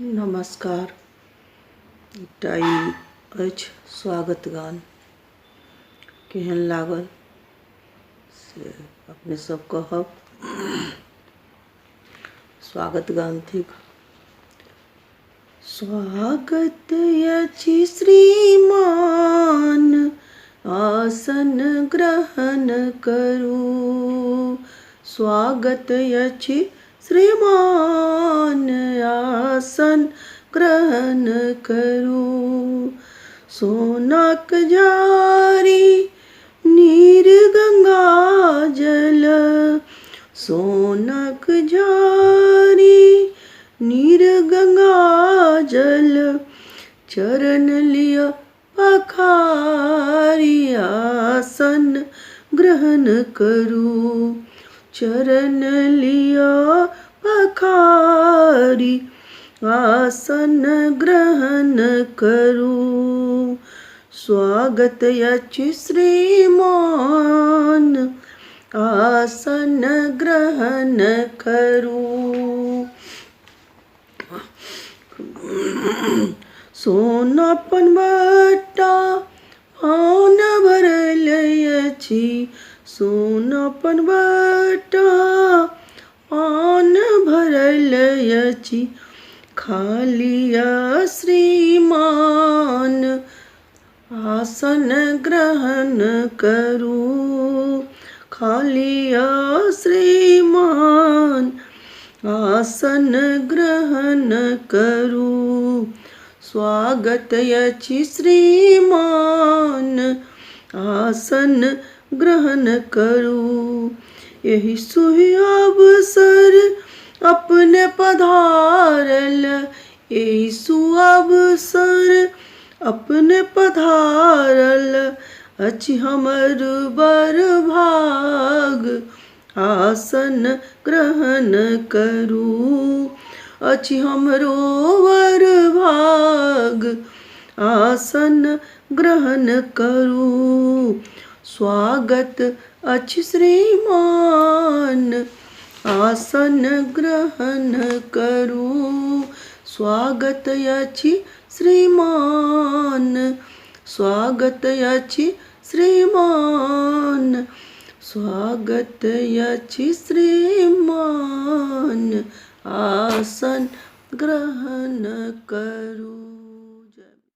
नमस्कार। एकटा अछि स्वागत गान। केहन लागल से अपने सब कहब। स्वागत गान थिक। स्वागत अछि श्रीमान, आसन ग्रहण करू। स्वागत अछि श्रीमान, आसन ग्रहण करू। सोनाक झारी नीर गंगा जल, सोनाक झारी नीर गंगा जल। चरण लिय पखारी, आसन ग्रहण करू। चरण लिय पखारी, आसन ग्रहण करू। स्वागत अछि श्रीमान, आसन ग्रहण करू। सोनापन बट्टा पान भरल अछि, सोनापन बट्टा पान भरल अछि। खा लिअ श्रीमान, आसन ग्रहण करू। खा लिअ श्रीमान, आसन ग्रहण करू। स्वागत अछि श्रीमान, आसन ग्रहण करू। एहि शुभ अवसर अपने पधारल, एहि शुभ अवसर अपने पधारल। अछि हमर बड़ भाग, आसन ग्रहण करू। अछि हमरो बड़ भाग, आसन ग्रहण करू। स्वागत अछि श्रीमान, आसन ग्रहण करू। स्वागत अछि श्रीमान, स्वागत अछि श्रीमान, स्वागत अछि श्रीमान, आसन ग्रहण करू।